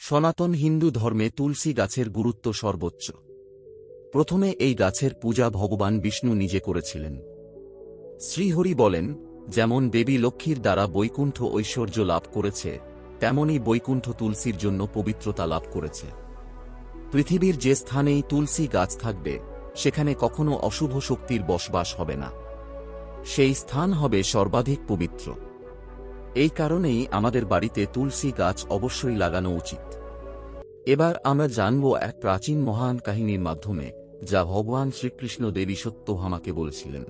সনাতন হিন্দু ধর্মে তুলসী গাছের গুরুত্ব সর্বোচ্চ। প্রথমে এই গাছের পূজা ভগবান বিষ্ণু নিজে করেছিলেন। শ্রীহরি বলেন, যেমন দেবী লক্ষ্মীর দ্বারা বৈকুণ্ঠ ঐশ্বর্য লাভ করেছে, তেমনি বৈকুণ্ঠ তুলসীর জন্য পবিত্রতা লাভ করেছে। পৃথিবীর যে স্থানেই তুলসী গাছ থাকবে, সেখানে কখনো অশুভ শক্তির বসবাস হবে না। সেই স্থান হবে সর্বাধিক পবিত্র। এই কারণেই আমাদের বাড়িতে তুলসী গাছ অবশ্যই লাগানো উচিত। এবার আমরা জানব এক প্রাচীন মহান কাহিনীর মাধ্যমে, যা ভগবান শ্রীকৃষ্ণ দেবী সত্যভামাকে বলেছিলেন।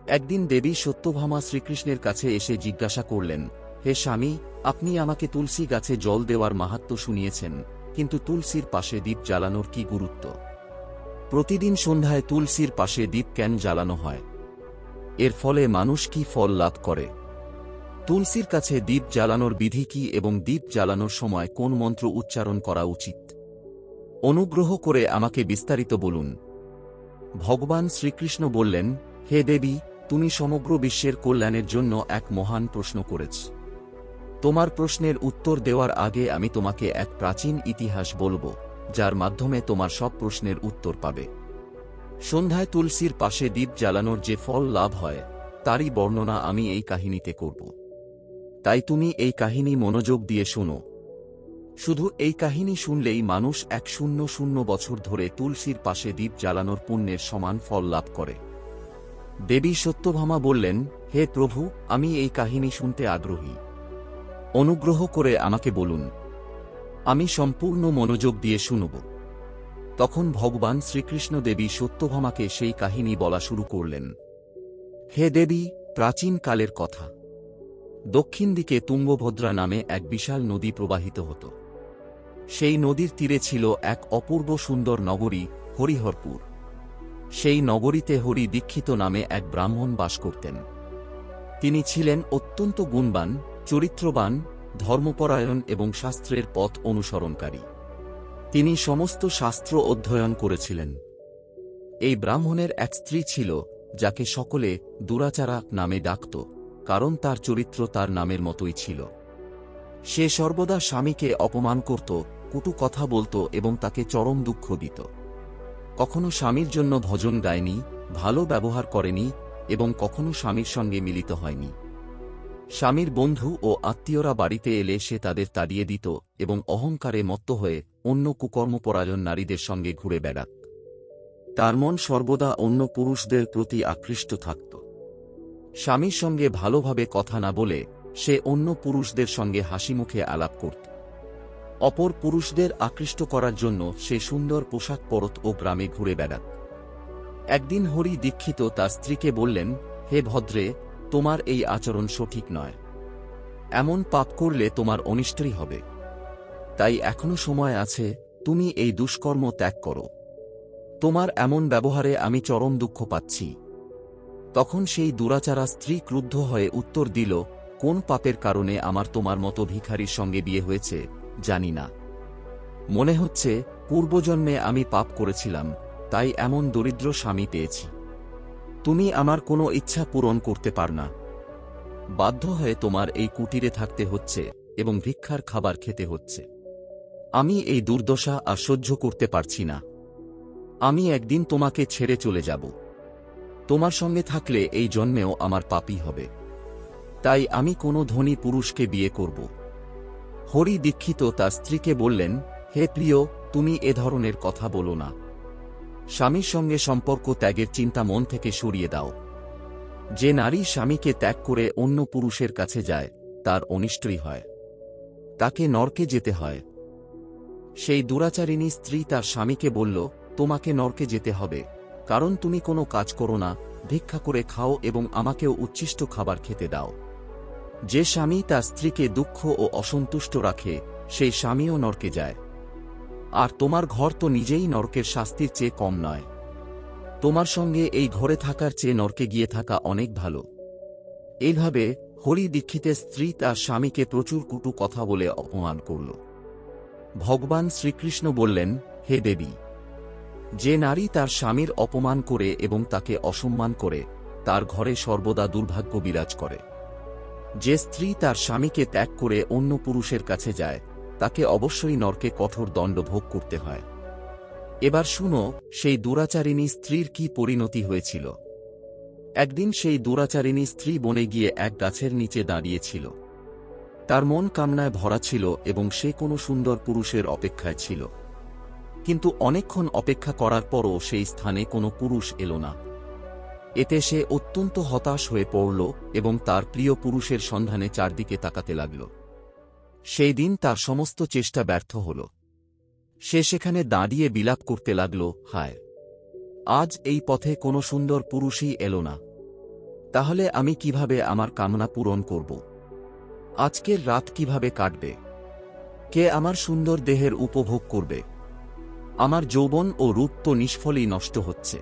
একদিন দেবী সত্যভামা শ্রীকৃষ্ণের কাছে এসে জিজ্ঞাসা করলেন, হে স্বামী, আপনি আমাকে তুলসী গাছে জল দেওয়ার মাহাত্ম্য শুনিয়েছেন, কিন্তু তুলসীর পাশে দীপ জ্বালানোর কি গুরুত্ব? প্রতিদিন সন্ধ্যায় তুলসীর পাশে দীপ কেন জ্বালানো হয়? এর ফলে মানুষ কি ফল লাভ করে? তুলসীর কাছে দীপ জ্বালানোর বিধি কি এবং দীপ জ্বালানোর সময় কোন মন্ত্র উচ্চারণ করা উচিত? অনুগ্রহ করে আমাকে বিস্তারিত বলুন। ভগবান শ্রীকৃষ্ণ বললেন, হে দেবী, তুমি সমগ্র বিশ্বের কল্যাণের জন্য এক মহান প্রশ্ন করেছ। তোমার প্রশ্নের উত্তর দেওয়ার আগে আমি তোমাকে এক প্রাচীন ইতিহাস বলবো, যার মাধ্যমে তোমার সব প্রশ্নের উত্তর পাবে। সন্ধ্যায় তুলসীর পাশে দীপ জ্বালানোর যে ফল লাভ হয়, তারই বর্ণনা আমি এই কাহিনীতে করব। তাই তুমি এই কাহিনী মনোযোগ দিয়ে শোনো। শুধু এই কাহিনী শুনলেই মানুষ 100 বছর ধরে তুলসীর পাশে দীপ জ্বালানোর পুণ্যের সমান ফল লাভ করে। দেবী সত্যভামা বললেন, হে প্রভু, আমি এই কাহিনী শুনতে আগ্রহী। অনুগ্রহ করে আমাকে বলুন, আমি সম্পূর্ণ মনোযোগ দিয়ে শুনব। তখন ভগবান শ্রীকৃষ্ণ দেবী সত্যভামাকে সেই কাহিনী বলা শুরু করলেন। হে দেবী, প্রাচীন কালের কথা। দক্ষিণ দিকে তুঙ্গভদ্রা নামে এক বিশাল নদী প্রবাহিত হতো। সেই নদীর তীরে ছিল এক অপূর্ব সুন্দর নগরী, হরিহরপুর। সেই নগরীতে হরি দীক্ষিত নামে এক ব্রাহ্মণ বাস করতেন। তিনি ছিলেন অত্যন্ত গুণবান, চরিত্রবান, ধর্মপরায়ণ এবং শাস্ত্রের পথ অনুসরণকারী। তিনি সমস্ত শাস্ত্র অধ্যয়ন করেছিলেন। এই ব্রাহ্মণের এক স্ত্রী ছিল, যাকে সকলে দুরাচারা নামে ডাকত, কারণ তার চরিত্র তার নামের মতোই ছিল। সে সর্বদা স্বামীকে অপমান করত, কটু কথা বলত এবং তাকে চরম দুঃখ দিত। কখনো স্বামীর জন্য ভজন গায়নি, ভালো ব্যবহার করেনি এবং কখনো স্বামীর সঙ্গে মিলিত হয়নি। স্বামীর বন্ধু ও আত্মীয়রা বাড়িতে এলে সে তাদের তাড়িয়ে দিত এবং অহংকারে মত্ত হয়ে অন্য কুকর্মপরায়ণ নারীদের সঙ্গে ঘুরে বেড়াত। তার মন সর্বদা অন্য পুরুষদের প্রতি আকৃষ্ট থাকত। স্বামীর সঙ্গে ভালোভাবে কথা না বলে সে অন্য পুরুষদের সঙ্গে হাসিমুখে আলাপ করত। অপর পুরুষদের আকৃষ্ট করার জন্য সে সুন্দর পোশাক পরত ও গ্রামে ঘুরে বেড়াত। একদিন হরি দীক্ষিত তার স্ত্রীকে বললেন, হে ভদ্রে, তোমার এই আচরণ সঠিক নয়। এমন পাপ করলে তোমার অনিষ্টই হবে। তাই এখনো সময় আছে, তুমি এই দুষ্কর্ম ত্যাগ করো। তোমার এমন ব্যবহারে আমি চরম দুঃখ পাচ্ছি। তখন সেই দুরাচারা স্ত্রী ক্রুদ্ধ হয়ে উত্তর দিল, কোন পাপের কারণে আমার তোমার মতো ভিখারির সঙ্গে বিয়ে হয়েছে জানি না। মনে হচ্ছে পূর্বজন্মে আমি পাপ করেছিলাম, তাই এমন দরিদ্র স্বামী পেয়েছি। তুমি আমার কোনো ইচ্ছা পূরণ করতে পার না। বাধ্য হয়ে তোমার এই কুটিরে থাকতে হচ্ছে এবং ভিক্ষার খাবার খেতে হচ্ছে। আমি এই দুর্দশা আর সহ্য করতে পারছি না। আমি একদিন তোমাকে ছেড়ে চলে যাব। তোমার সঙ্গে থাকলে এই জন্মেও আমার পাপই হবে। তাই আমি কোনো ধনী পুরুষকে বিয়ে করব। হরি দীক্ষিত তার স্ত্রীকে বললেন, হে প্রিয়, তুমি এ ধরনের কথা বলো না। স্বামীর সঙ্গে সম্পর্ক ত্যাগের চিন্তা মন থেকে সরিয়ে দাও। যে নারী স্বামীকে ত্যাগ করে অন্য পুরুষের কাছে যায়, তার অনিষ্টই হয়। তাকে নরকে যেতে হয়। সেই দুরাচারিণী স্ত্রী তার স্বামীকে বলল, তোমাকে নরকে যেতে হবে, কারণ তুমি কোনো কাজ করো না, ভিক্ষা করে খাও এবং আমাকেও উচ্ছিষ্ট খাবার খেতে দাও। যে স্বামী তার স্ত্রীকে দুঃখ ও অসন্তুষ্ট রাখে, সেই স্বামীও নরকে যায়। আর তোমার ঘর তো নিজেই নরকের শাস্তির চেয়ে কম নয়। তোমার সঙ্গে এই ঘরে থাকার চেয়ে নরকে গিয়ে থাকা অনেক ভালো। এইভাবে হরি দীক্ষিতের স্ত্রী তার স্বামীকে প্রচুর কটু কথা বলে অপমান করল। ভগবান শ্রীকৃষ্ণ বললেন, হে দেবী, যে নারী তার স্বামীর অপমান করে এবং তাকে অসম্মান করে, তার ঘরে সর্বদা দুর্ভাগ্য বিরাজ করে। যে স্ত্রী তার স্বামীকে ত্যাগ করে অন্য পুরুষের কাছে যায়, তাকে অবশ্যই নরকে কঠোর দণ্ড ভোগ করতে হয়। এবার শুনো সেই দুরাচারিণী স্ত্রীর কি পরিণতি হয়েছিল। একদিন সেই দুরাচারিণী স্ত্রী বনে গিয়ে এক গাছের নিচে দাঁড়িয়েছিল। তার মন কামনায় ভরা ছিল এবং সে কোনো সুন্দর পুরুষের অপেক্ষায় ছিল। কিন্তু অনেকক্ষণ অপেক্ষা করার পরও সেই স্থানে কোনো পুরুষ এলো না। এতে সে অত্যন্ত হতাশ হয়ে পড়ল এবং তার প্রিয় পুরুষের সন্ধানে চারদিকে তাকাতে লাগল। সেই দিন তার সমস্ত চেষ্টা ব্যর্থ হল। সে সেখানে দাঁড়িয়ে বিলাপ করতে লাগল, হায়, আজ এই পথে কোনো সুন্দর পুরুষই এলো না। তাহলে আমি কিভাবে আমার কামনা পূরণ করব? আজকের রাত কিভাবে কাটবে? কে আমার সুন্দর দেহের উপভোগ করবে? আমার যৌবন ও রূপ তো নিষ্ফলই নষ্ট হচ্ছে।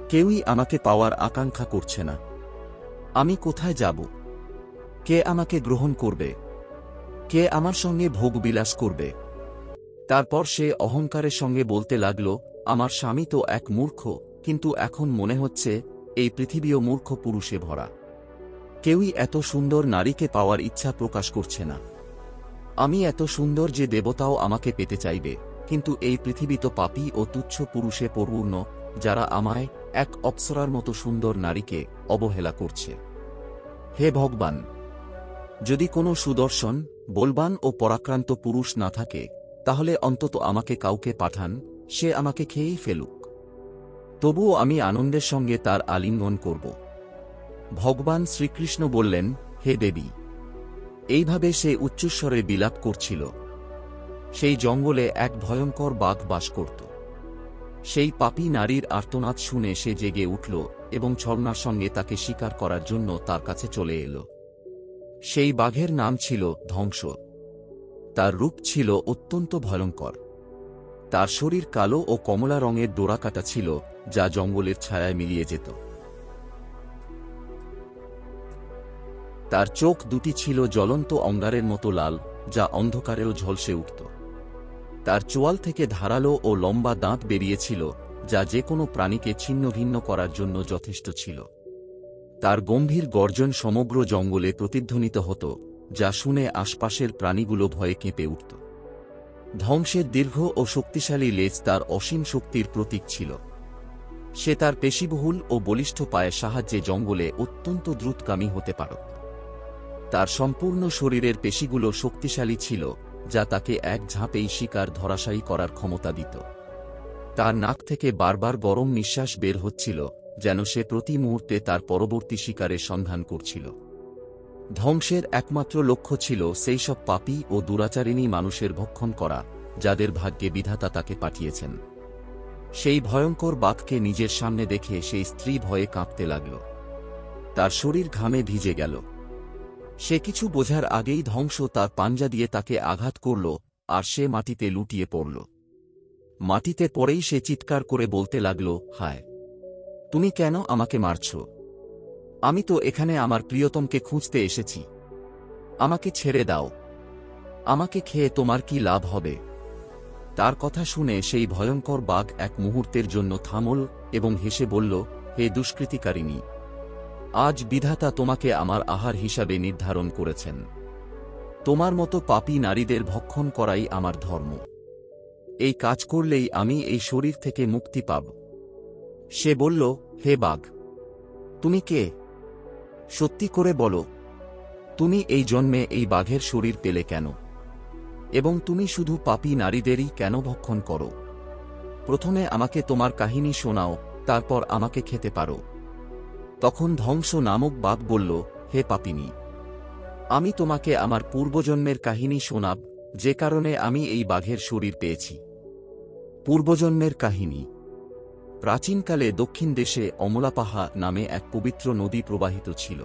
কেউই আমাকে পাওয়ার আকাঙ্ক্ষা করছে না। আমি কোথায় যাব? কে আমাকে গ্রহণ করবে? কে আমার সঙ্গে ভোগবিলাস করবে? তারপর সে অহংকারের সঙ্গে বলতে লাগল, আমার স্বামী তো এক মূর্খ, কিন্তু এখন মনে হচ্ছে এই পৃথিবীও মূর্খ পুরুষে ভরা। কেউই এত সুন্দর নারীকে পাওয়ার ইচ্ছা প্রকাশ করছে না। আমি এত সুন্দর যে দেবতাও আমাকে পেতে চাইবে, কিন্তু এই পৃথিবী তো পাপী ও তুচ্ছ পুরুষে পরিপূর্ণ, যারা আমায়, এক অপ্সরার মতো সুন্দর নারীকে, অবহেলা করছে। হে ভগবান, যদি কোনো সুদর্শন, বলবান ও পরাক্রান্ত পুরুষ না থাকে, তাহলে অন্তত আমাকে কাউকে পাঠান, সে আমাকে খেয়েই ফেলুক। তবুও আমি আনন্দের সঙ্গে তার আলিঙ্গন করব। ভগবান শ্রীকৃষ্ণ বললেন, হে দেবী। এইভাবে সে উচ্চস্বরে বিলাপ করছিল। সেই জঙ্গলে এক ভয়ঙ্কর বাঘ বাস করত। সেই পাপী নারীর আর্তনাদ শুনে সে জেগে উঠল এবং ছলনার সঙ্গে তাকে শিকার করার জন্য তার কাছে চলে এল। সেই বাঘের নাম ছিল ধ্বংস। তার রূপ ছিল অত্যন্ত ভয়ঙ্কর। তার শরীর কালো ও কমলা রঙের ডোরাকাটা ছিল, যা জঙ্গলের ছায়ায় মিলিয়ে যেত। তার চোখ দুটি ছিল জ্বলন্ত অঙ্গারের মতো লাল, যা অন্ধকারেও ঝলসে উঠত। তার চোয়াল থেকে ধারালো ও লম্বা দাঁত বেরিয়েছিল, যা যে কোনো প্রাণীকে ছিন্নভিন্ন করার জন্য যথেষ্ট ছিল। তার গম্ভীর গর্জন সমগ্র জঙ্গলে প্রতিধ্বনিত হতো, যা শুনে আশপাশের প্রাণীগুলো ভয়ে কেঁপে উঠত। ধ্বংসের দীর্ঘ ও শক্তিশালী লেজ তার অসীম শক্তির প্রতীক ছিল। সে তার পেশিবহুল ও বলিষ্ঠ পায়ের সাহায্যে জঙ্গলে অত্যন্ত দ্রুতগামী হতে পারত। তার সম্পূর্ণ শরীরের পেশিগুলো শক্তিশালী ছিল, যা তাকে এক ঝাঁপেই শিকার ধরাশায়ী করার ক্ষমতা দিত। তার নাক থেকে বারবার গরম নিঃশ্বাস বের হচ্ছিল, যেন সে প্রতি মুহূর্তে তার পরবর্তী শিকারের সন্ধান করছিল। ধ্বংসের একমাত্র লক্ষ্য ছিল সেই সব পাপী ও দুরাচারিণী মানুষের ভক্ষণ করা, যাদের ভাগ্যে বিধাতা তাকে পাঠিয়েছেন। সেই ভয়ঙ্কর বাঘকে নিজের সামনে দেখে সেই স্ত্রী ভয়ে কাঁপতে লাগল। তার শরীর ঘামে ভিজে গেল। সে কিছু বোঝার আগেই ধ্বংস তার পাঞ্জা দিয়ে তাকে আঘাত করল, আর সে মাটিতে লুটিয়ে পড়ল। মাটিতে পড়েই সে চিৎকার করে বলতে লাগল, হায়, তুমি কেন আমাকে মারছ? আমি তো এখানে আমার প্রিয়তমকে খুঁজতে এসেছি। আমাকে ছেড়ে দাও। আমাকে খেয়ে তোমার কি লাভ হবে? তার কথা শুনে সেই ভয়ঙ্কর বাঘ এক মুহূর্তের জন্য থামল এবং হেসে বলল, হে দুষ্কৃতিকারিণী, আজ বিধাতা তোমাকে আমার আহার হিসাবে নির্ধারণ করেছেন। তোমার মতো পাপী নারীদের ভক্ষণ করাই আমার ধর্ম। এই কাজ করলেই আমি এই শরীর থেকে মুক্তি পাব। সে বলল, হে বাঘ, তুমি কে? সত্যি করে বলো, তুমি এই জন্মে এই বাঘের শরীর পেলে কেন? এবং তুমি শুধু পাপী নারীদেরই কেন ভক্ষণ করো? প্রথমে আমাকে তোমার কাহিনী শোনাও, তারপর আমাকে খেতে পারো। তখন ধ্বংস নামক বাঘ বলল, হে পাপিনী, আমি তোমাকে আমার পূর্বজন্মের কাহিনী শোনাব, যে কারণে আমি এই বাঘের শরীর পেয়েছি। পূর্বজন্মের কাহিনী। প্রাচীনকালে দক্ষিণ দেশে অমলাপাহা নামে এক পবিত্র নদী প্রবাহিত ছিল।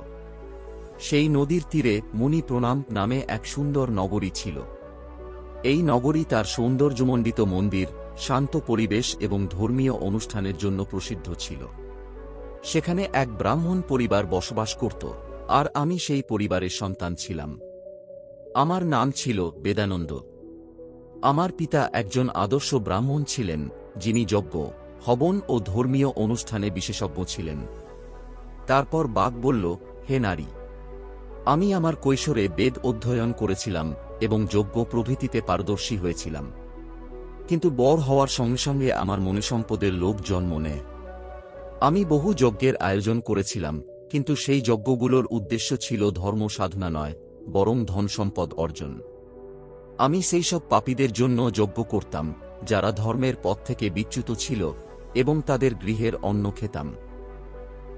সেই নদীর তীরে মুনি প্রণাম নামে এক সুন্দর নগরী ছিল। এই নগরী তার সৌন্দর্যমণ্ডিত মন্দির, শান্ত পরিবেশ এবং ধর্মীয় অনুষ্ঠানের জন্য প্রসিদ্ধ ছিল। সেখানে এক ব্রাহ্মণ পরিবার বসবাস করত, আর আমি সেই পরিবারের সন্তান ছিলাম। আমার নাম ছিল বেদানন্দ। আমার পিতা একজন আদর্শ ব্রাহ্মণ ছিলেন, যিনি যজ্ঞ, হবন ও ধর্মীয় অনুষ্ঠানে বিশেষজ্ঞ ছিলেন। তারপর বাঘ বলল, হে নারী, আমি আমার কৈশোরে বেদ অধ্যয়ন করেছিলাম, এবং যজ্ঞ প্রভৃতিতে পারদর্শী হয়েছিলাম। কিন্তু বড় হওয়ার সঙ্গে সঙ্গে আমার মনে সম্পদের লোভ জন্ম নেয়। আমি বহু যজ্ঞের আয়োজন করেছিলাম, কিন্তু সেই যজ্ঞগুলোর উদ্দেশ্য ছিল ধর্ম সাধনা নয়, বরং ধন সম্পদ অর্জন। আমি সেই সব পাপীদের জন্য যজ্ঞ করতাম যারা ধর্মের পথ থেকে বিচ্যুত ছিল, এবং তাদের গৃহের অন্ন খেতাম।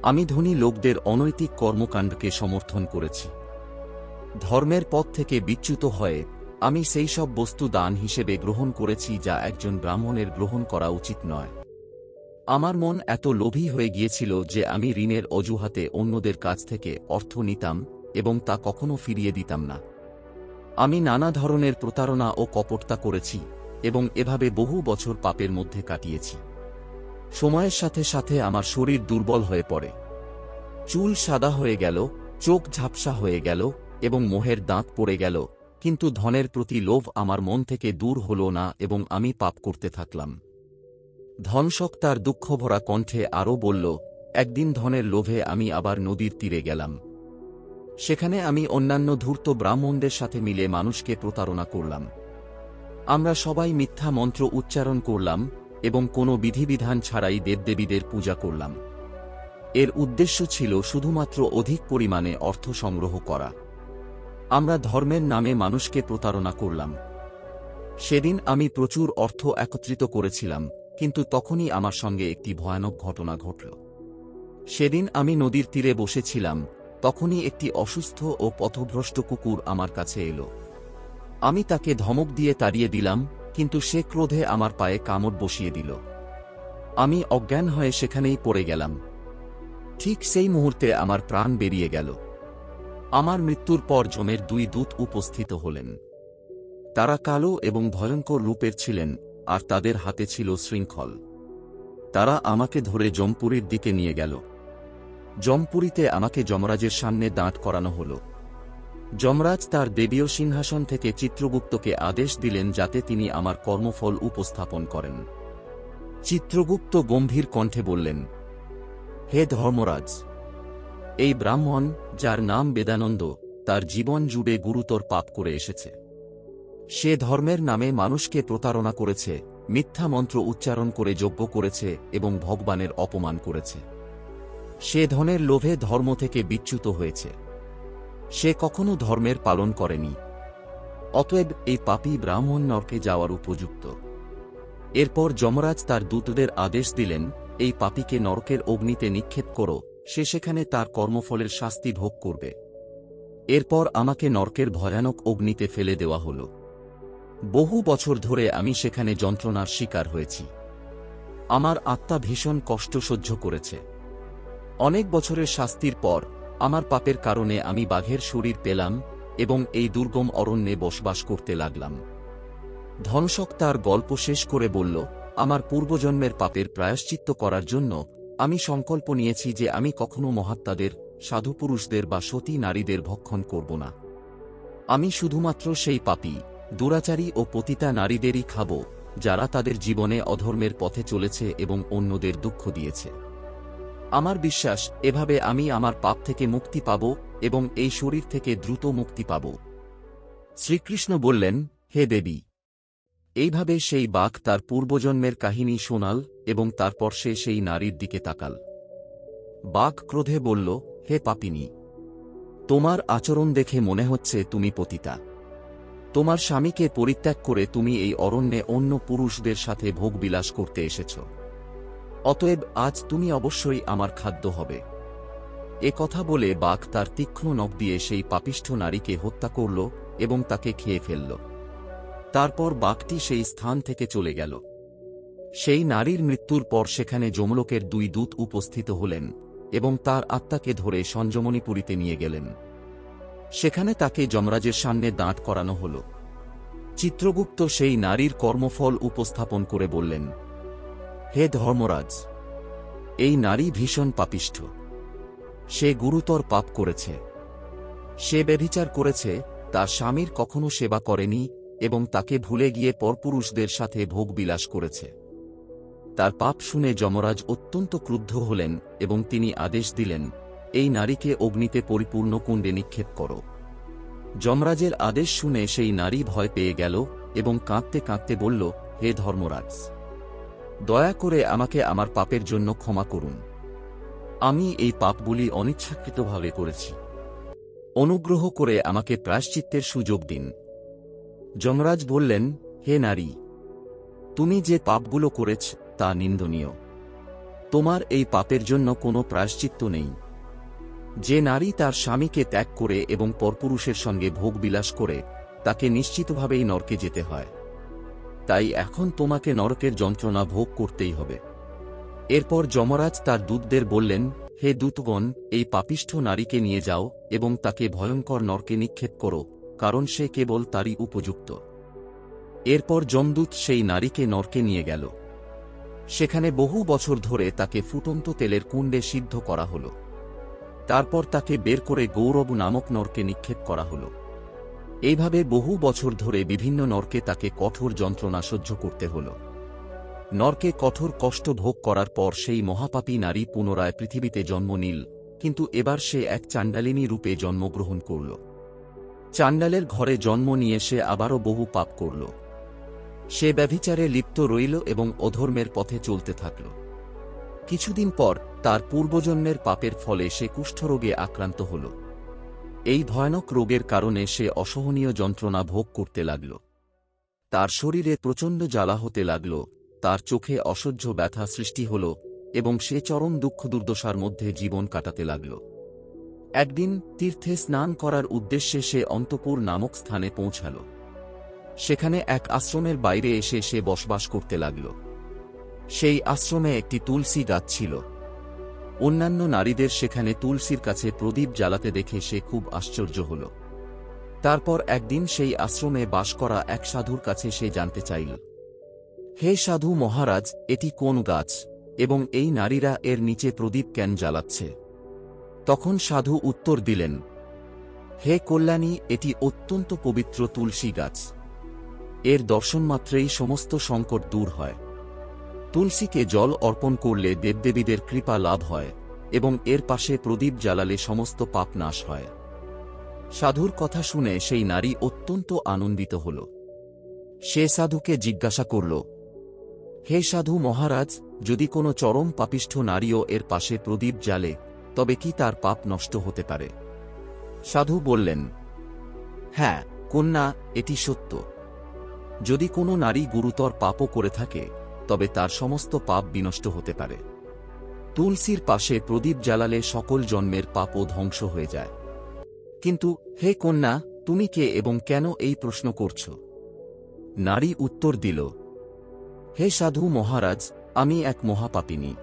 আমি ধনী লোকদের অনৈতিক কর্মকাণ্ডকে সমর্থন করেছি। ধর্মের পথ থেকে বিচ্যুত হয়ে আমি সেই সব বস্তু দান হিসেবে গ্রহণ করেছি যা একজন ব্রাহ্মণের গ্রহণ করা উচিত নয়। আমার মন এত লোভী হয়ে গিয়েছিল যে আমি ঋণের অজুহাতে অন্যদের কাছ থেকে অর্থ নিতাম এবং তা কখনো ফিরিয়ে দিতাম না। আমি নানা ধরনের প্রতারণা ও কপটতা করেছি এবং এভাবে বহু বছর পাপের মধ্যে কাটিয়েছি। সময়ের সাথে সাথে আমার শরীর দুর্বল হয়ে পড়ে। চুল সাদা হয়ে গেল, চোখ ঝাপসা হয়ে গেল এবং মোহের দাঁত পড়ে গেল, কিন্তু ধনের প্রতি লোভ আমার মন থেকে দূর হল না এবং আমি পাপ করতে থাকলাম। ধনশক তার দুঃখভরা কণ্ঠে আরও বলল, একদিন ধনের লোভে আমি আবার নদীর তীরে গেলাম। সেখানে আমি অন্যান্য ধূর্ত ব্রাহ্মণদের সাথে মিলে মানুষকে প্রতারণা করলাম। আমরা সবাই মিথ্যা মন্ত্র উচ্চারণ করলাম এবং কোনো বিধিবিধান ছাড়াই দেবদেবীদের পূজা করলাম। এর উদ্দেশ্য ছিল শুধুমাত্র অধিক পরিমাণে অর্থ সংগ্রহ করা। আমরা ধর্মের নামে মানুষকে প্রতারণা করলাম। সেদিন আমি প্রচুর অর্থ একত্রিত করেছিলাম, কিন্তু তখনই আমার সঙ্গে একটি ভয়ানক ঘটনা ঘটল। সেদিন আমি নদীর তীরে বসেছিলাম, তখনই একটি অসুস্থ ও পথভ্রষ্ট কুকুর আমার কাছে এলো। আমি তাকে ধমক দিয়ে তাড়িয়ে দিলাম, কিন্তু সে ক্রোধে আমার পায়ে কামড় বসিয়ে দিল। আমি অজ্ঞান হয়ে সেখানেই পড়ে গেলাম। ঠিক সেই মুহূর্তে আমার প্রাণ বেরিয়ে গেল। আমার মৃত্যুর পর যমের দুই দূত উপস্থিত হলেন। তারা কালো এবং ভয়ঙ্কর রূপের ছিলেন, আর তাদের হাতে ছিল শৃঙ্খল। তারা আমাকে ধরে যমপুরীর দিকে নিয়ে গেল। যমপুরীতে আমাকে যমরাজের সামনে দাঁড় করানো হল। যমরাজ তার দেবীয় সিংহাসন থেকে চিত্রগুপ্তকে আদেশ দিলেন যাতে তিনি আমার কর্মফল উপস্থাপন করেন। চিত্রগুপ্ত গম্ভীর কণ্ঠে বললেন, হে ধর্মরাজ, এই ব্রাহ্মণ, যার নাম বেদানন্দ, তার জীবন জুড়ে গুরুতর পাপ করে এসেছে। সে ধর্মের নামে মানুষকে প্রতারণা করেছে, মিথ্যা মন্ত্র উচ্চারণ করে যজ্ঞ করেছে এবং ভগবানের অপমান করেছে। সে ধনের লোভে ধর্ম থেকে বিচ্যুত হয়েছে। সে কখনো ধর্মের পালন করেনি। অতএব এই পাপী ব্রাহ্মণ নরকে যাওয়ার উপযুক্ত। এরপর যমরাজ তার দূতদের আদেশ দিলেন, এই পাপীকে নরকের অগ্নিতে নিক্ষেপ করো, সে সেখানে তার কর্মফলের শাস্তি ভোগ করবে। এরপর আমাকে নরকের ভয়ানক অগ্নিতে ফেলে দেওয়া হল। বহু বছর ধরে আমি সেখানে যন্ত্রণার শিকার হয়েছি। আমার আত্মা ভীষণ কষ্ট সহ্য করেছে। অনেক বছরের শাস্তির পর আমার পাপের কারণে আমি বাঘের শরীর পেলাম এবং এই দুর্গম অরণ্যে বসবাস করতে লাগলাম। ধনশক তার গল্প শেষ করে বলল, আমার পূর্বজন্মের পাপের প্রায়শ্চিত্ত করার জন্য আমি সংকল্প নিয়েছি যে আমি কখনো মহাত্মাদের, সাধুপুরুষদের বা সতী নারীদের ভক্ষণ করব না। আমি শুধুমাত্র সেই পাপী, দুরাচারী ও পতিতা নারীদেরই খাব যারা তাদের জীবনে অধর্মের পথে চলেছে এবং অন্যদের দুঃখ দিয়েছে। আমার বিশ্বাস, এভাবে আমি আমার পাপ থেকে মুক্তি পাব এবং এই শরীর থেকে দ্রুত মুক্তি পাব। শ্রীকৃষ্ণ বললেন, হে দেবী। এইভাবে সেই বাঘ তার পূর্বজন্মের কাহিনী শোনাল এবং তারপর সে সেই নারীর দিকে তাকাল। বাঘ ক্রোধে বলল, হে পাপিনী, তোমার আচরণ দেখে মনে হচ্ছে তুমি পতিতা। তোমার স্বামীকে পরিত্যাগ করে তুমি এই অরণ্যে অন্য পুরুষদের সাথে ভোগবিলাস করতে এসেছ। অতএব আজ তুমি অবশ্যই আমার খাদ্য হবে। এ কথা বলে বাঘ তার তীক্ষ্ণ নখ দিয়ে সেই পাপিষ্ঠ নারীকে হত্যা করল এবং তাকে খেয়ে ফেলল। তারপর বাঘটি সেই স্থান থেকে চলে গেল। সেই নারীর মৃত্যুর পর সেখানে যমলোকের দুই দূত উপস্থিত হলেন এবং তার আত্মাকে ধরে সঞ্জমণিপুরীতে নিয়ে গেলেন। সেখানে তাকে যমরাজের সামনে দাঁড় করানো হল। চিত্রগুপ্ত সেই নারীর কর্মফল উপস্থাপন করে বললেন, হে ধর্মরাজ, এই নারী ভীষণ পাপিষ্ঠ। সে গুরুতর পাপ করেছে। সে ব্যভিচার করেছে, তার স্বামীর কখনো সেবা করেনি এবং তাকে ভুলে গিয়ে পরপুরুষদের সাথে ভোগবিলাস করেছে। তার পাপ শুনে যমরাজ অত্যন্ত ক্রুদ্ধ হলেন এবং তিনি আদেশ দিলেন, এই নারীকে অগ্নিতে পরিপূর্ণ কুণ্ডে নিক্ষেপ করো। যমরাজের আদেশ শুনে সেই নারী ভয় পেয়ে গেল এবং কাঁদতে কাঁদতে বলল, হে ধর্মরাজ, দয়া করে আমাকে আমার পাপের জন্য ক্ষমা করুন। আমি এই পাপগুলি অনিচ্ছাকৃতভাবে করেছি। অনুগ্রহ করে আমাকে প্রায়শ্চিত্তের সুযোগ দিন। যমরাজ বললেন, হে নারী, তুমি যে পাপগুলো করেছ তা নিন্দনীয়। তোমার এই পাপের জন্য কোনো প্রায়শ্চিত্ত নেই। যে নারী তার স্বামীকে ত্যাগ করে এবং পরপুরুষের সঙ্গে ভোগবিলাস করে, তাকে নিশ্চিতভাবেই নরকে যেতে হয়। তাই এখন তোমাকে নরকের যন্ত্রণা ভোগ করতেই হবে। এরপর যমরাজ তার দূতদের বললেন, হে দূতগণ, এই পাপিষ্ঠ নারীকে নিয়ে যাও এবং তাকে ভয়ঙ্কর নরকে নিক্ষেপ করো, কারণ সে কেবল তারই উপযুক্ত। এরপর যমদূত সেই নারীকে নরকে নিয়ে গেল। সেখানে বহু বছর ধরে তাকে ফুটন্ত তেলের কুণ্ডে সিদ্ধ করা হল। তারপর তাকে বের করে গৌরব নামক নরকে নিক্ষেপ করা হল। এইভাবে বহু বছর ধরে বিভিন্ন নরকে তাকে কঠোর যন্ত্রণা সহ্য করতে হল। নরকে কঠোর কষ্ট ভোগ করার পর সেই মহাপাপী নারী পুনরায় পৃথিবীতে জন্ম নিল, কিন্তু এবার সে এক চাণ্ডালিনী রূপে জন্মগ্রহণ করল। চাণ্ডালের ঘরে জন্ম নিয়ে সে আবারও বহু পাপ করল। সে ব্যভিচারে লিপ্ত রইল এবং অধর্মের পথে চলতে থাকল। কিছুদিন পর তার পূর্বজন্মের পাপের ফলে সে কুষ্ঠরোগে আক্রান্ত হল। এই ভয়ানক রোগের কারণে সে অসহনীয় যন্ত্রণা ভোগ করতে লাগল। তার শরীরে প্রচণ্ড জ্বালা হতে লাগল, তার চোখে অসহ্য ব্যথা সৃষ্টি হল এবং সে চরম দুঃখ দুর্দশার মধ্যে জীবন কাটাতে লাগল। একদিন তীর্থে স্নান করার উদ্দেশ্যে সে অন্তপুর নামক স্থানে পৌঁছাল। সেখানে এক আশ্রমের বাইরে এসে সে বসবাস করতে লাগল। সেই আশ্রমে একটি তুলসী গাছ ছিল। অন্যান্য নারীদের সেখানে তুলসীর কাছে প্রদীপ জ্বালাতে দেখে সে খুব আশ্চর্য হল। তারপর একদিন সেই আশ্রমে বাস করা এক সাধুর কাছে সে জানতে চাইল, হে সাধু মহারাজ, এটি কোন গাছ এবং এই নারীরা এর নিচে প্রদীপ কেন জ্বালাচ্ছে? তখন সাধু উত্তর দিলেন, হে কল্যাণী, এটি অত্যন্ত পবিত্র তুলসী গাছ। এর দর্শনমাত্রেই সমস্ত সংকট দূর হয়। তুলসীকে জল অর্পণ করলে দেবদেবীদের কৃপা লাভ হয় এবং এর পাশে প্রদীপ জ্বালালে সমস্ত পাপ নাশ হয়। সাধুর কথা শুনে সেই নারী অত্যন্ত আনন্দিত হল। সে সাধুকে জিজ্ঞাসা করল, হে সাধু মহারাজ, যদি কোনো চরম পাপিষ্ঠ নারীও এর পাশে প্রদীপ জ্বালে তবে কি তার পাপ নষ্ট হতে পারে? সাধু বললেন, হ্যাঁ কন্যা, এটি সত্য। যদি কোনো নারী গুরুতর পাপও করে থাকে তবে তার সমস্ত পাপ বিনষ্ট হতে পারে। তুলসীর পাশে প্রদীপ জ্বালালে সকল জন্মের পাপও ধ্বংস হয়ে যায়। কিন্তু হে কন্যা, তুমি কে এবং কেন এই প্রশ্ন করছ? নারী উত্তর দিল, হে সাধু মহারাজ, আমি এক মহাপাপিনী।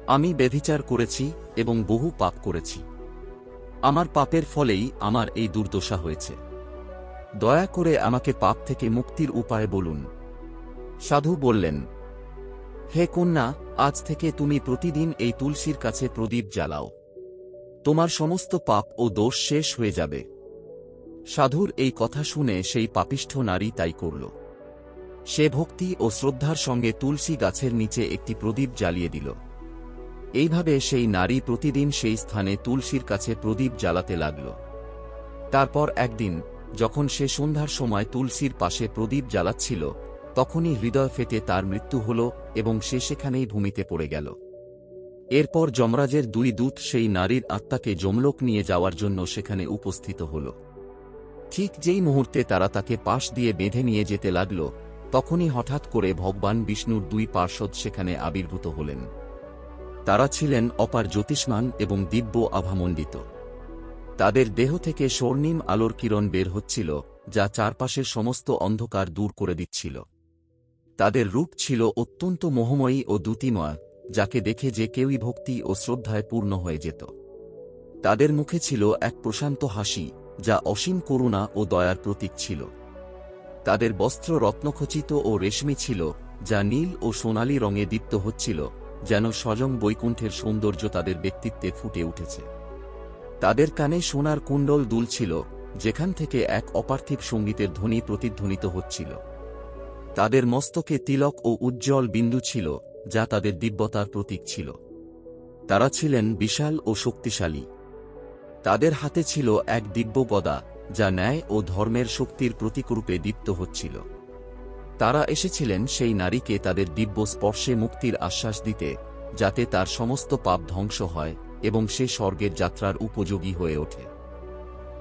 আমি ব্যভিচার করেছি এবং বহু পাপ করেছি। আমার পাপের ফলেই আমার এই দুর্দশা হয়েছে। দয়া করে আমাকে পাপ থেকে মুক্তির উপায় বলুন। সাধু বললেন, হে কন্যা, আজ থেকে তুমি প্রতিদিন এই তুলসীর কাছে প্রদীপ জ্বালাও। তোমার সমস্ত পাপ ও দোষ শেষ হয়ে যাবে। সাধুর এই কথা শুনে সেই পাপিষ্ঠ নারী তাই করল। সে ভক্তি ও শ্রদ্ধার সঙ্গে তুলসী গাছের নিচে একটি প্রদীপ জ্বালিয়ে দিল। এইভাবে সেই নারী প্রতিদিন সেই স্থানে তুলসীর কাছে প্রদীপ জ্বালাতে লাগল। তারপর একদিন যখন সে সন্ধ্যার সময় তুলসীর পাশে প্রদীপ জ্বালাচ্ছিল, তখনই হৃদয় ফেটে তার মৃত্যু হল এবং সে সেখানেই ভূমিতে পড়ে গেল। এরপর যমরাজের দুই দূত সেই নারীর আত্মাকে যমলোক নিয়ে যাওয়ার জন্য সেখানে উপস্থিত হল। ঠিক যেই মুহূর্তে তারা তাকে পাশ দিয়ে বেঁধে নিয়ে যেতে লাগল, তখনই হঠাৎ করে ভগবান বিষ্ণুর দুই পার্ষদ সেখানে আবির্ভূত হলেন। তারা ছিলেন অপার জ্যোতিষ্মান এবং দিব্য আভামণ্ডিত। তাদের দেহ থেকে স্বর্ণিম আলোর কিরণ বের হচ্ছিল, যা চারপাশের সমস্ত অন্ধকার দূর করে দিচ্ছিল। তাদের রূপ ছিল অত্যন্ত মোহময়ী ও দ্যুতিময়, যাকে দেখে যে কেউই ভক্তি ও শ্রদ্ধায় পূর্ণ হয়ে যেত। তাদের মুখে ছিল এক প্রশান্ত হাসি, যা অসীম করুণা ও দয়ার প্রতীক ছিল। তাদের বস্ত্র রত্নখচিত ও রেশমি ছিল, যা নীল ও সোনালী রঙে দীপ্ত হচ্ছিল, যেন স্বয়ং বৈকুণ্ঠের সৌন্দর্য তাদের ব্যক্তিত্বে ফুটে উঠেছে। তাদের কানে সোনার কুণ্ডল দুলছিল, যেখান থেকে এক অপার্থিব সঙ্গীতের ধ্বনি প্রতিধ্বনিত হচ্ছিল। তাদের মস্তকে তিলক ও উজ্জ্বল বিন্দু ছিল, যা তাদের দিব্যতার প্রতীক ছিল। তারা ছিলেন বিশাল ও শক্তিশালী। তাদের হাতে ছিল এক দিব্য গদা, যা ন্যায় ও ধর্মের শক্তির প্রতীকরূপে দীপ্ত হচ্ছিল। তারা এসেছিলেন সেই নারীকে তাদের দিব্য স্পর্শে মুক্তির আশ্বাস দিতে, যাতে তার সমস্ত পাপ ধ্বংস হয় এবং সে স্বর্গের যাত্রার উপযোগী হয়ে ওঠে।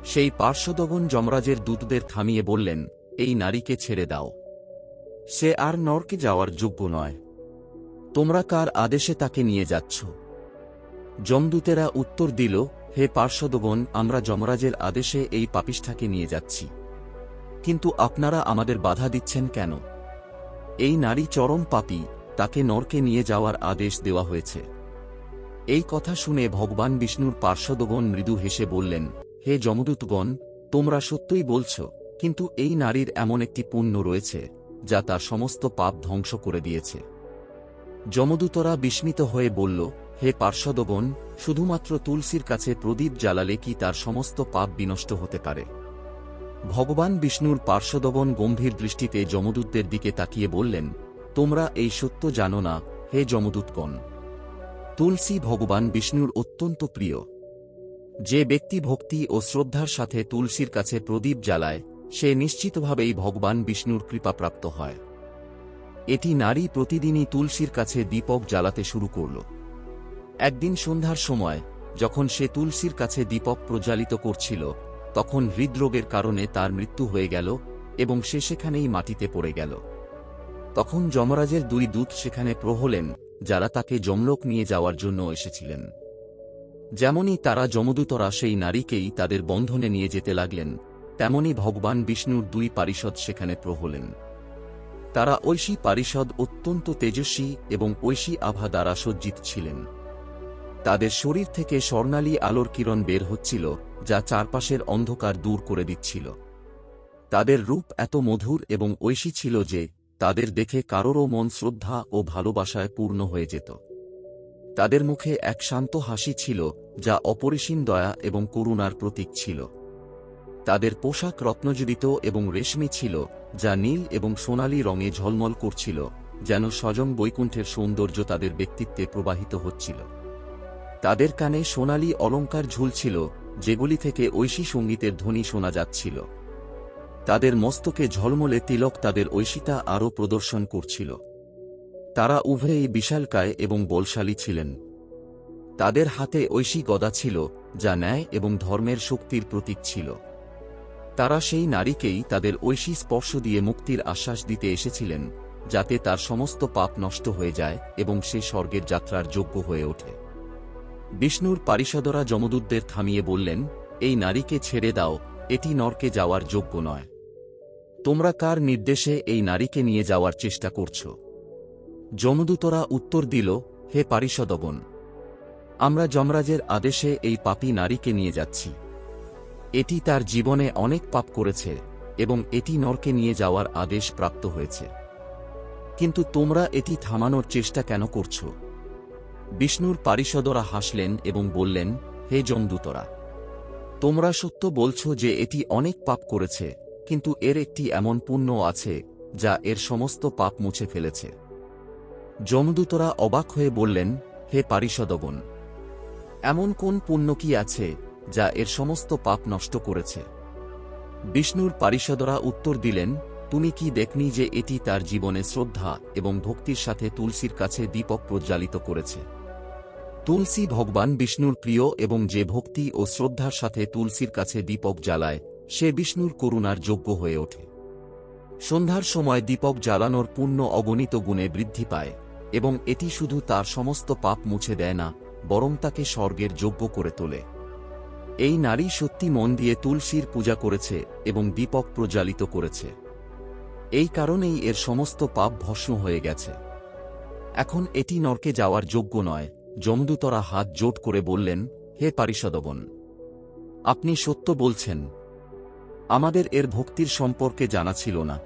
সেই পার্শ্বদগণ যমরাজের দূতদের থামিয়ে বললেন, এই নারীকে ছেড়ে দাও। সে আর নরকে যাওয়ার যোগ্য নয়। তোমরা কার আদেশে তাকে নিয়ে যাচ্ছ? যমদূতেরা উত্তর দিল, হে পার্শ্বদগণ, আমরা যমরাজের আদেশে এই পাপিষ্ঠাকে নিয়ে যাচ্ছি। কিন্তু আপনারা আমাদের বাধা দিচ্ছেন কেন? এই নারী চরম পাপী, তাকে নরকে নিয়ে যাওয়ার আদেশ দেওয়া হয়েছে। এই কথা শুনে ভগবান বিষ্ণুর পার্শ্বদগণ মৃদু হেসে বললেন, হে যমদূতগণ, তোমরা সত্যই বলছ, কিন্তু এই নারীর এমন একটি পুণ্য রয়েছে যা তার সমস্ত পাপ ধ্বংস করে দিয়েছে। যমদূতরা বিস্মিত হয়ে বলল, হে পার্শ্বদগণ, শুধুমাত্র তুলসীর কাছে প্রদীপ জ্বালালে কি তার সমস্ত পাপ বিনষ্ট হতে পারে? ভগবান বিষ্ণুর পার্শ্বদগণ গম্ভীর দৃষ্টিতে যমদূতদের দিকে তাকিয়ে বললেন, তোমরা এই সত্য জানো না, হে যমদূতগণ। তুলসী ভগবান বিষ্ণুর অত্যন্ত প্রিয়। যে ব্যক্তি ভক্তি ও শ্রদ্ধার সাথে তুলসীর কাছে প্রদীপ জ্বালায়, সে নিশ্চিতভাবেই ভগবান বিষ্ণুর কৃপাপ্রাপ্ত হয়। এটি নারী প্রতিদিনই তুলসীর কাছে দীপক জ্বালাতে শুরু করল। একদিন সন্ধ্যার সময় যখন সে তুলসীর কাছে দীপক প্রজ্বালিত করছিল, তখন হৃদরোগের কারণে তার মৃত্যু হয়ে গেল এবং সে সেখানেই মাটিতে পড়ে গেল। তখন যমরাজের দুই দূত সেখানে প্রহলেন, যারা তাকে যমলোক নিয়ে যাওয়ার জন্য এসেছিলেন। যেমনই তারা যমদূতরা সেই নারীকেই তাদের বন্ধনে নিয়ে যেতে লাগলেন, তেমনি ভগবান বিষ্ণুর দুই পারিষদ সেখানে প্রহলেন। তারা ঐশী পারিষদ অত্যন্ত তেজস্বী এবং ঐশী আভা দ্বারা সজ্জিত ছিলেন। তাদের শরীর থেকে স্বর্ণালী আলোর কিরণ বের হচ্ছিল, যা চারপাশের অন্ধকার দূর করে দিচ্ছিল। তাদের রূপ এত মধুর এবং ঐশী ছিল যে তাদের দেখে কারোরও মন শ্রদ্ধা ও ভালোবাসায় পূর্ণ হয়ে যেত। তাদের মুখে এক শান্ত হাসি ছিল, যা অপরিসীম দয়া এবং করুণার প্রতীক ছিল। তাদের পোশাক রত্নজড়িত এবং রেশমি ছিল, যা নীল এবং সোনালী রঙে ঝলমল করছিল, যেন স্বয়ং বৈকুণ্ঠের সৌন্দর্য তাদের ব্যক্তিত্বে প্রবাহিত হচ্ছিল। তাদের কানে সোনালী অলঙ্কার ঝুলছিল, যেগুলি থেকে ঐশী সঙ্গীতের ধ্বনি শোনা যাচ্ছিল। তাদের মস্তকে ঝলমলে তিলক তাদের ঐশিতা আরও প্রদর্শন করছিল। তারা উভয়েই বিশালকায় এবং বলশালী ছিলেন। তাদের হাতে ঐশী গদা ছিল, যা ন্যায় এবং ধর্মের শক্তির প্রতীক ছিল। তারা সেই নারীকেই তাদের ঐশী স্পর্শ দিয়ে মুক্তির আশ্বাস দিতে এসেছিলেন, যাতে তার সমস্ত পাপ নষ্ট হয়ে যায় এবং সে স্বর্গের যাত্রার যোগ্য হয়ে ওঠে। বিষ্ণুর পারিষদরা যমদূতদের থামিয়ে বললেন, এই নারীকে ছেড়ে দাও, এটি নরকে যাওয়ার যোগ্য নয়। তোমরা কার নির্দেশে এই নারীকে নিয়ে যাওয়ার চেষ্টা করছ? যমদূতরা উত্তর দিল, হে পারিষদগণ, আমরা যমরাজের আদেশে এই পাপী নারীকে নিয়ে যাচ্ছি। এটি তার জীবনে অনেক পাপ করেছে এবং এটি নরকে নিয়ে যাওয়ার আদেশ প্রাপ্ত হয়েছে। কিন্তু তোমরা এটি থামানোর চেষ্টা কেন করছ? বিষ্ণুর পারিষদরা হাসলেন এবং বললেন, হে যমদূতরা, তোমরা সত্য বলছ যে এটি অনেক পাপ করেছে, কিন্তু এর একটি এমন পুণ্য আছে যা এর সমস্ত পাপ মুছে ফেলেছে। যমদূতরা অবাক হয়ে বললেন, হে পারিষদগণ, এমন কোন পুণ্য কি আছে যা এর সমস্ত পাপ নষ্ট করেছে? বিষ্ণুর পারিষদরা উত্তর দিলেন, তুমি কি দেখনি যে এটি তার জীবনে শ্রদ্ধা এবং ভক্তির সাথে তুলসীর কাছে দীপক প্রজ্বালিত করেছে? তুলসী ভগবান বিষ্ণুর প্রিয় এবং যে ভক্তি ও শ্রদ্ধার সাথে তুলসীর কাছে দীপক জ্বালায়, সে বিষ্ণুর করুণার যোগ্য হয়ে ওঠে। সন্ধ্যার সময় দীপক জ্বালানোর পুণ্য অগণিত গুণে বৃদ্ধি পায় এবং এটি শুধু তার সমস্ত পাপ মুছে দেয় না, বরং তাকে স্বর্গের যোগ্য করে তোলে। এই নারী সত্যি মন দিয়ে তুলসীর পূজা করেছে এবং দীপক প্রজ্বালিত করেছে। এই কারণেই এর সমস্ত পাপ ভস্ম হয়ে গেছে। এখন এটি নরকে যাওয়ার যোগ্য নয়। যমদূতরা হাত জোট করে বললেন, হে পারিষদগণ, আপনি সত্য বলছেন। আমাদের এর ভক্তির সম্পর্কে জানা ছিল না।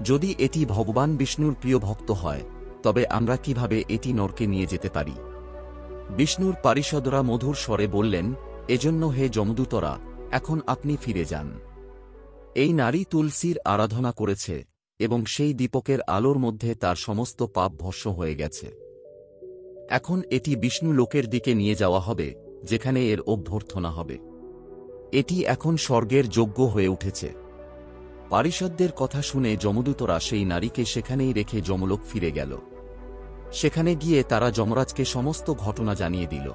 যদি এটি ভগবান বিষ্ণুর প্রিয় ভক্ত হয়, তবে আমরা কিভাবে এটি নরকে নিয়ে যেতে পারি? বিষ্ণুর পারিষদরা মধুর স্বরে বললেন, এজন্য হে যমদূতরা, এখন আপনি ফিরে যান। এই নারী তুলসীর আরাধনা করেছে এবং সেই দীপকের আলোর মধ্যে তার সমস্ত পাপ ভস্ম হয়ে গেছে। এখন এটি বিষ্ণু লোকের দিকে নিয়ে যাওয়া হবে, যেখানে এর অভ্যর্থনা হবে। এটি এখন স্বর্গের যোগ্য হয়ে উঠেছে। পারিষদদের কথা শুনে যমদূতরা সেই নারীকে সেখানেই রেখে যমলোক ফিরে গেল। সেখানে গিয়ে তারা যমরাজকে সমস্ত ঘটনা জানিয়ে দিল।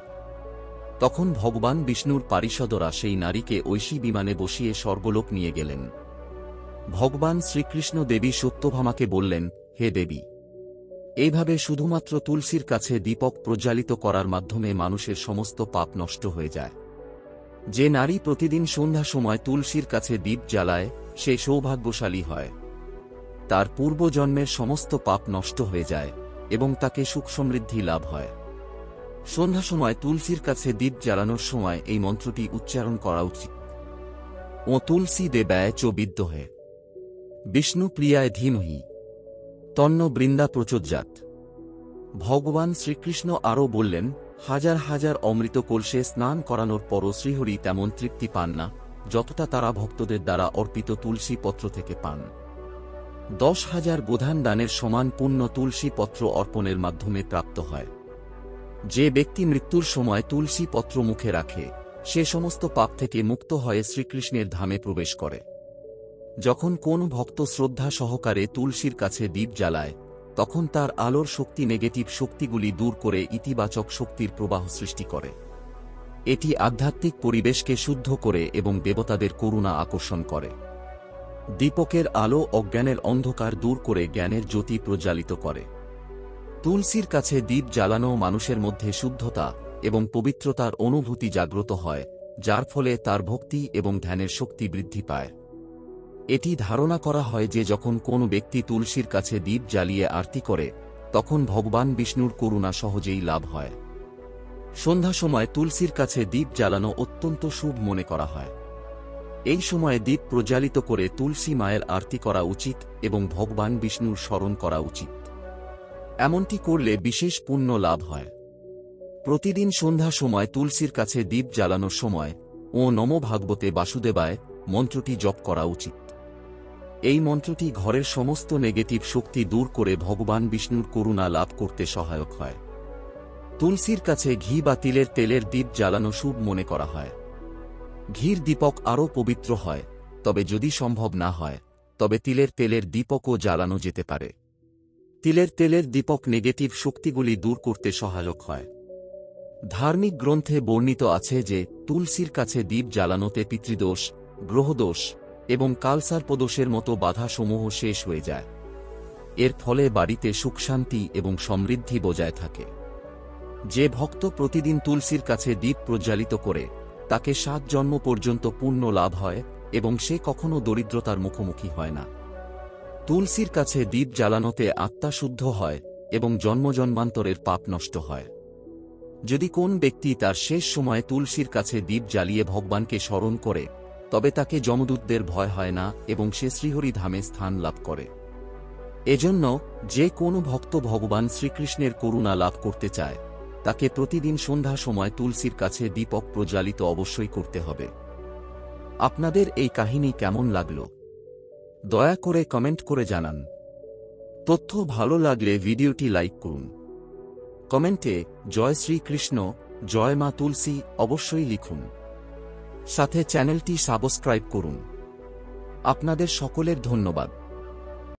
তখন ভগবান বিষ্ণুর পারিষদরা সেই নারীকে ঐশী বিমানে বসিয়ে স্বর্গলোক নিয়ে গেলেন। ভগবান শ্রীকৃষ্ণ দেবী সত্যভামাকে বললেন, হে দেবী, এইভাবে শুধুমাত্র তুলসীর কাছে দীপক প্রজ্বালিত করার মাধ্যমে মানুষের সমস্ত পাপ নষ্ট হয়ে যায়। যে নারী প্রতিদিন সন্ধ্যা সময় তুলসীর কাছে দীপ জ্বালায় সে সৌভাগ্যশালী হয়। তার পূর্বজন্মের সমস্ত পাপ নষ্ট হয়ে যায় এবং তাকে সুখ সমৃদ্ধি লাভ হয়। সন্ধ্যা সময় তুলসীর কাছে দীপ জ্বালানোর সময় এই মন্ত্রটি উচ্চারণ করা উচিত। ও তুলসী দেবায় চ বিদ্মহে বিষ্ণু প্রিয়ায় ধীমহি তন্ন বৃন্দা প্রচোদযাত। ভগবান শ্রীকৃষ্ণ আরও বললেন, হাজার হাজার অমৃত কলসে স্নান করানোর পরও শ্রীহরি তেমন তৃপ্তি পান না যতটা তারা ভক্তদের দ্বারা অর্পিত তুলসী পত্র থেকে পান। 10,000 গোধান দানের সমান পুণ্য তুলসী পত্র অর্পণের মাধ্যমে প্রাপ্ত হয়। যে ব্যক্তি মৃত্যুর সময় তুলসী পত্র মুখে রাখে সে সমস্ত পাপ থেকে মুক্ত হয়ে শ্রীকৃষ্ণের ধামে প্রবেশ করে। যখন কোন ভক্ত শ্রদ্ধা সহকারে তুলসীর কাছে দীপ জ্বালায় তখন তার আলোর শক্তি নেগেটিভ শক্তিগুলি দূর করে ইতিবাচক শক্তির প্রবাহ সৃষ্টি করে। এটি আধ্যাত্মিক পরিবেশকে শুদ্ধ করে এবং দেবতাদের করুণা আকর্ষণ করে। দীপকের আলো অজ্ঞানের অন্ধকার দূর করে জ্ঞানের জ্যোতি প্রজ্বালিত করে। তুলসীর কাছে দীপ জ্বালানো মানুষের মধ্যে শুদ্ধতা এবং পবিত্রতার অনুভূতি জাগ্রত হয়, যার ফলে তার ভক্তি এবং ধ্যানের শক্তি বৃদ্ধি পায়। এটি ধারণা করা হয় যে যখন কোন ব্যক্তি তুলসীর কাছে দীপ জ্বালিয়ে আরতি করে তখন ভগবান বিষ্ণুর করুণা সহজেই লাভ হয়। সন্ধ্যা সময় তুলসীর কাছে দীপ জ্বালানো অত্যন্ত শুভ মনে করা হয়। এই সময়ে দীপ প্রজ্বালিত করে তুলসী মায়ের আরতি করা উচিত এবং ভগবান বিষ্ণুর স্মরণ করা উচিত। এমনটি করলে বিশেষ পুণ্য লাভ হয়। প্রতিদিন সন্ধ্যা সময় তুলসীর কাছে দীপ জ্বালানোর সময় ও নমো ভাগবতে বাসুদেবায় মন্ত্রটি জপ করা উচিত। এই মন্ত্রটি ঘরের সমস্ত নেগেটিভ শক্তি দূর করে ভগবান বিষ্ণুর করুণা লাভ করতে সহায়ক হয়। তুলসীর কাছে ঘি বা তিলের তেলের দীপ জ্বালানো শুভ মনে করা হয়। ঘির দীপক আরও পবিত্র হয়, তবে যদি সম্ভব না হয় তবে তিলের তেলের দীপকও জ্বালানো যেতে পারে। তিলের তেলের দীপক নেগেটিভ শক্তিগুলি দূর করতে সহায়ক হয়। ধার্মিক গ্রন্থে বর্ণিত আছে যে তুলসীর কাছে দীপ জ্বালানোতে পিতৃদোষ, গ্রহদোষ এবং কালসার্পদোষের মতো বাধাসমূহ শেষ হয়ে যায়। এর ফলে বাড়িতে সুখ শান্তি এবং সমৃদ্ধি বজায় থাকে। যে ভক্ত প্রতিদিন তুলসীর কাছে দীপ প্রজ্বালিত করে তাকে 7 জন্ম পর্যন্ত পুণ্য লাভ হয় এবং সে কখনো দরিদ্রতার মুখোমুখি হয় না। তুলসীর কাছে দীপ জ্বালানোতে আত্মা শুদ্ধ হয় এবং জন্মজন্মান্তরের পাপ নষ্ট হয়। যদি কোন ব্যক্তি তার শেষ সময়ে তুলসীর কাছে দীপ জ্বালিয়ে ভগবানকে স্মরণ করে তবে তাকে যমদূতদের ভয় হয় না এবং সে শ্রীহরি ধামে স্থান লাভ করে। এজন্য যে কোনো ভক্ত ভগবান শ্রীকৃষ্ণের করুণা লাভ করতে চায় তাকে প্রতিদিন সন্ধ্যা সময় তুলসীর কাছে দীপক প্রজ্বালিত অবশ্যই করতে হবে। আপনাদের এই কাহিনী কেমন লাগলো দয়া করে কমেন্ট করে জানান। তথ্য ভালো লাগলে ভিডিওটি লাইক করুন। কমেন্টে জয় শ্রীকৃষ্ণ, জয় মা তুলসী অবশ্যই লিখুন। সাথে চ্যানেলটি সাবস্ক্রাইব করুন। আপনাদের সকলের ধন্যবাদ।